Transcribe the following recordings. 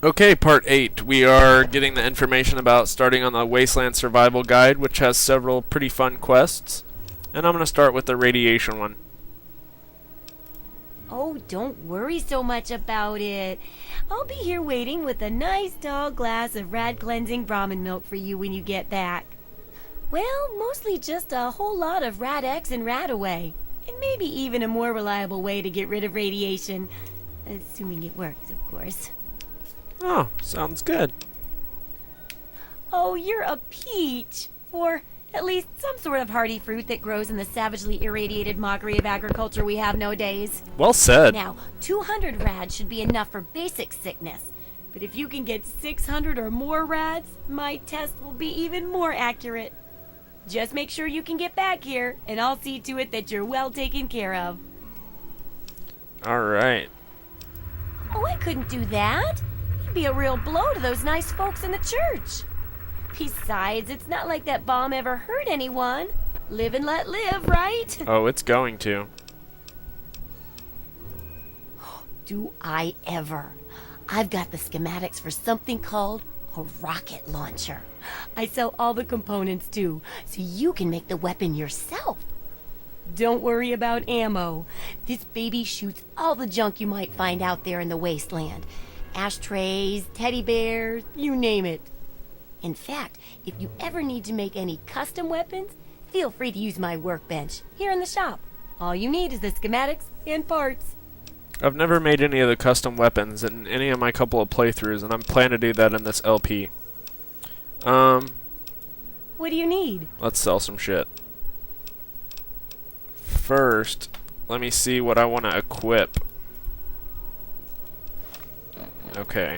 Okay, part 8. We are getting the information about starting on the Wasteland Survival Guide, which has several pretty fun quests. And I'm going to start with the radiation one. Oh, don't worry so much about it. I'll be here waiting with a nice tall glass of rad cleansing Brahmin milk for you when you get back. Well, mostly just a whole lot of Rad X and Rad Away. And maybe even a more reliable way to get rid of radiation. Assuming it works, of course. Oh, sounds good. Oh, you're a peach. Or at least some sort of hardy fruit that grows in the savagely irradiated mockery of agriculture we have nowadays. Well said. Now, 200 rads should be enough for basic sickness. But if you can get 600 or more rads, my test will be even more accurate. Just make sure you can get back here, and I'll see to it that you're well taken care of. Alright. Oh, I couldn't do that. It'd be a real blow to those nice folks in the church. Besides, it's not like that bomb ever hurt anyone. Live and let live, right? Oh, it's going to. Do I ever? I've got the schematics for something called a rocket launcher. I sell all the components too, so you can make the weapon yourself. Don't worry about ammo. This baby shoots all the junk you might find out there in the wasteland. Ashtrays, teddy bears, you name it. In fact, if you ever need to make any custom weapons, feel free to use my workbench here in the shop. All you need is the schematics and parts. I've never made any of the custom weapons in any of my couple of playthroughs, and I'm planning to do that in this LP. What do you need? Let's sell some shit. First, let me see what I want to equip. Okay.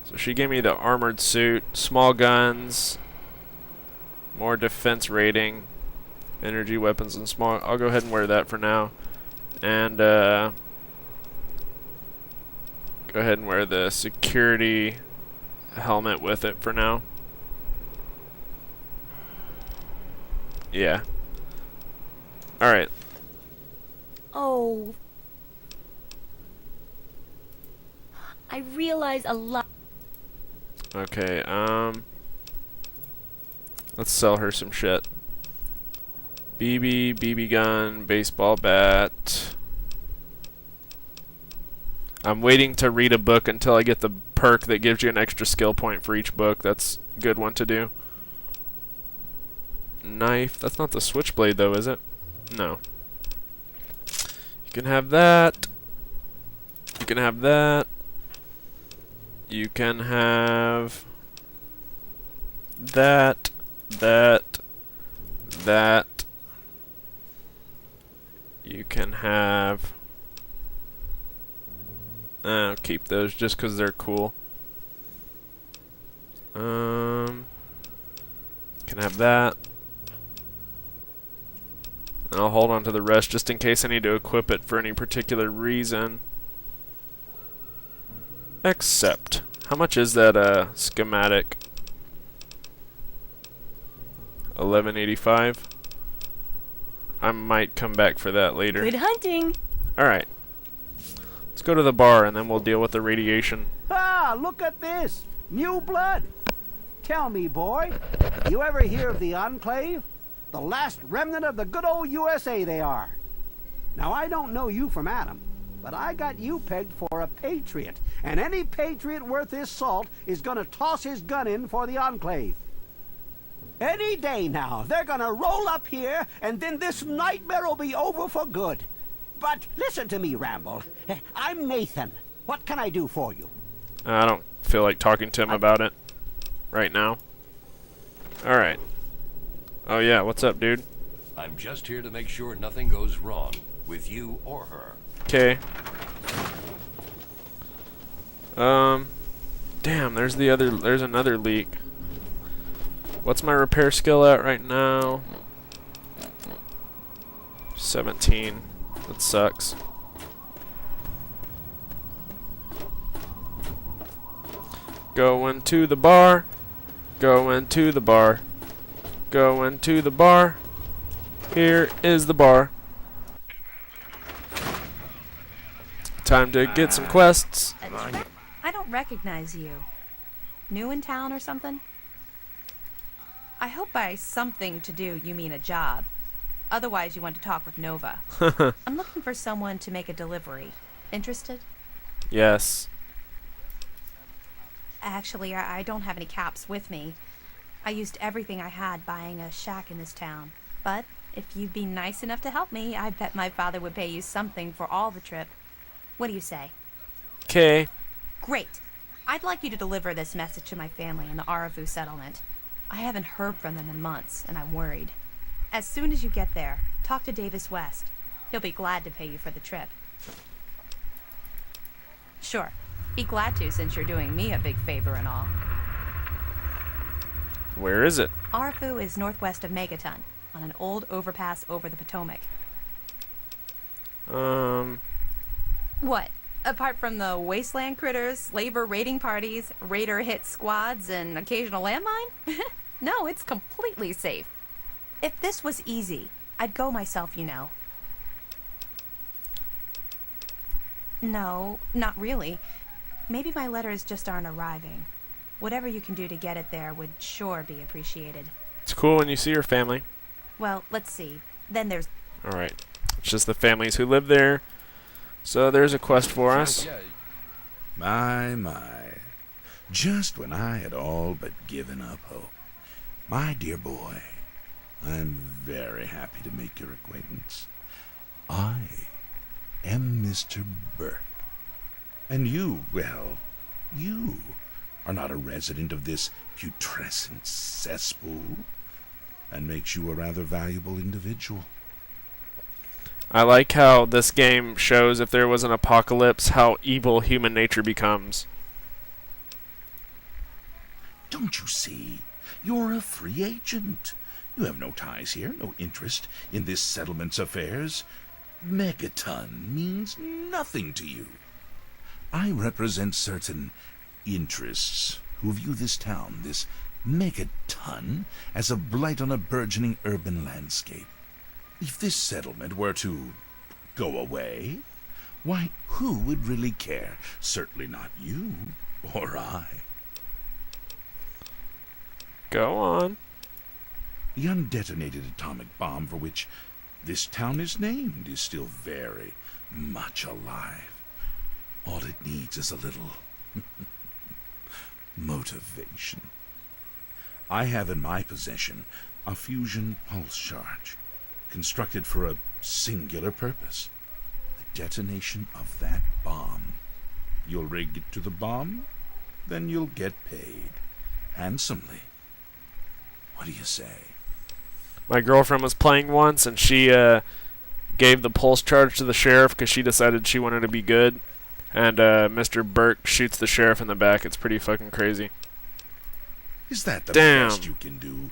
So she gave me the armored suit, small guns, more defense rating, energy weapons and small. I'll go ahead and wear that for now. And go ahead and wear the security helmet with it for now. Yeah. Alright. Oh. I realize a lot. Okay, let's sell her some shit. BB gun, baseball bat. I'm waiting to read a book until I get the perk that gives you an extra skill point for each book. That's a good one to do. Knife. That's not the switchblade though, is it? No. You can have that. You can have that. You can have that, that. You can have... I'll keep those just because they're cool. Can have that. And I'll hold on to the rest just in case I need to equip it for any particular reason. Except, how much is that schematic? 1185. I might come back for that later. Good hunting. Alright. Let's go to the bar and then we'll deal with the radiation. Ah, look at this. New blood. Tell me, boy, you ever hear of the Enclave? The last remnant of the good old USA they are. Now, I don't know you from Adam, but I got you pegged for a patriot, and any patriot worth his salt is gonna toss his gun in for the Enclave. Any day now, they're gonna roll up here, and then this nightmare will be over for good. But listen to me, Ramble. I'm Nathan. What can I do for you? I don't feel like talking to him about it right now. Alright. Oh yeah, what's up, dude? I'm just here to make sure nothing goes wrong with you or her. Okay. Damn, there's another leak. What's my repair skill at right now? 17. That sucks. Going to the bar. Going to the bar. Going to the bar. Here is the bar. Time to get some quests. I don't recognize you. New in town or something? I hope by something to do you mean a job. Otherwise, you want to talk with Nova. I'm looking for someone to make a delivery. Interested? Yes. Actually, I don't have any caps with me. I used everything I had buying a shack in this town. But if you'd be nice enough to help me, I bet my father would pay you something for all the trip. What do you say? Okay. Great. I'd like you to deliver this message to my family in the Aravu settlement. I haven't heard from them in months, and I'm worried. As soon as you get there, talk to Davis West. He'll be glad to pay you for the trip. Sure. Be glad to, since you're doing me a big favor and all. Where is it? Aravu is northwest of Megaton, on an old overpass over the Potomac. What? Apart from the wasteland critters, slaver raiding parties, raider hit squads, and occasional landmine? No, it's completely safe. If this was easy, I'd go myself, you know. No, not really. Maybe my letters just aren't arriving. Whatever you can do to get it there would sure be appreciated. It's cool when you see your family. Well, let's see. Then there's... Alright. It's just the families who live there. So there's a quest for us. My. Just when I had all but given up hope. My dear boy, I'm very happy to make your acquaintance. I am Mr. Burke. And you, well, you are not a resident of this putrescent cesspool. That makes you a rather valuable individual. I like how this game shows if there was an apocalypse, how evil human nature becomes. Don't you see? You're a free agent. You have no ties here, no interest in this settlement's affairs. Megaton means nothing to you. I represent certain interests who view this town, this Megaton, as a blight on a burgeoning urban landscape. If this settlement were to go away, why, who would really care? Certainly not you or I. Go on. The undetonated atomic bomb for which this town is named is still very much alive. All it needs is a little motivation. I have in my possession a fusion pulse charge, constructed for a singular purpose: the detonation of that bomb. You'll rig it to the bomb, then you'll get paid handsomely. What do you say? My girlfriend was playing once, and she gave the pulse charge to the sheriff because she decided she wanted to be good. And Mr. Burke shoots the sheriff in the back. It's pretty fucking crazy. Is that the Damn. best you can do?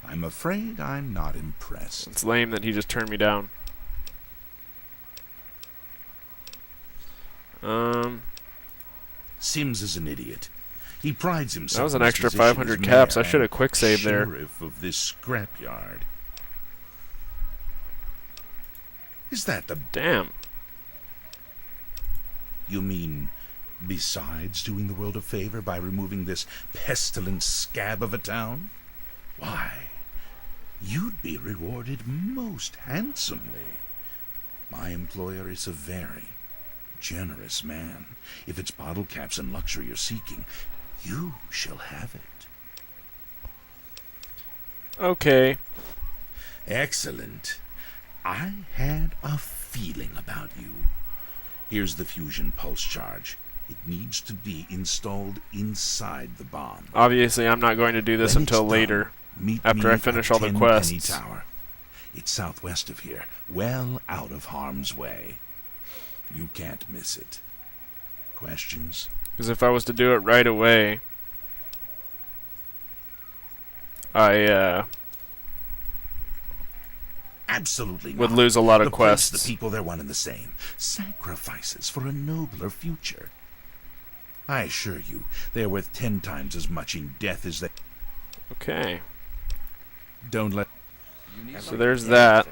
I'm afraid I'm not impressed. It's lame that he just turned me down. Sims is an idiot. He prides himself. That was an on his extra position 500 as caps. I mayor should have and quick saved there. Sheriff of this scrapyard. Is that the... Damn. You mean, besides doing the world a favor by removing this pestilent scab of a town? Why, you'd be rewarded most handsomely. My employer is a very generous man. If it's bottle caps and luxury you're seeking, you shall have it. Okay. Excellent. I had a feeling about you. Here's the fusion pulse charge. It needs to be installed inside the bomb. Obviously, I'm not going to do this When until it's later, done, meet after me I finish at all the Tenpenny quests. Tower. It's southwest of here, well out of harm's way. You can't miss it. Questions? Because if I was to do it right away, I Absolutely would not. lose a lot of The place, quests. the people, they're one and the same. Sacrifices for a nobler future. I assure you, they are worth 10 times as much in death as they... Okay. Don't let... So there's that.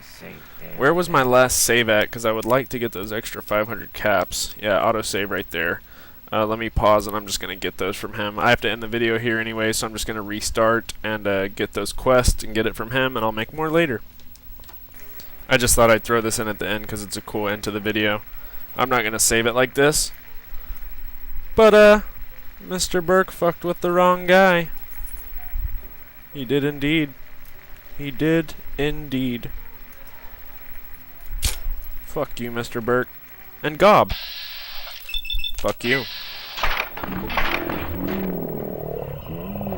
Where was my last save at? Because I would like to get those extra 500 caps. Yeah, autosave right there. Let me pause, and I'm just going to get those from him. I have to end the video here anyway, so I'm just going to restart and get those quests and get it from him, and I'll make more later. I just thought I'd throw this in at the end because it's a cool end to the video. I'm not going to save it like this. But, Mr. Burke fucked with the wrong guy. He did indeed. He did indeed. Fuck you, Mr. Burke. And Gob. Fuck you.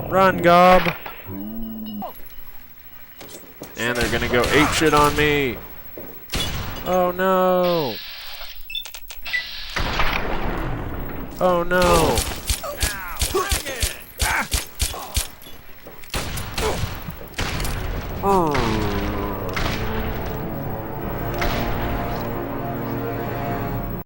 Run, Gob. And they're gonna go apeshit on me. Oh no. Oh no. Oh.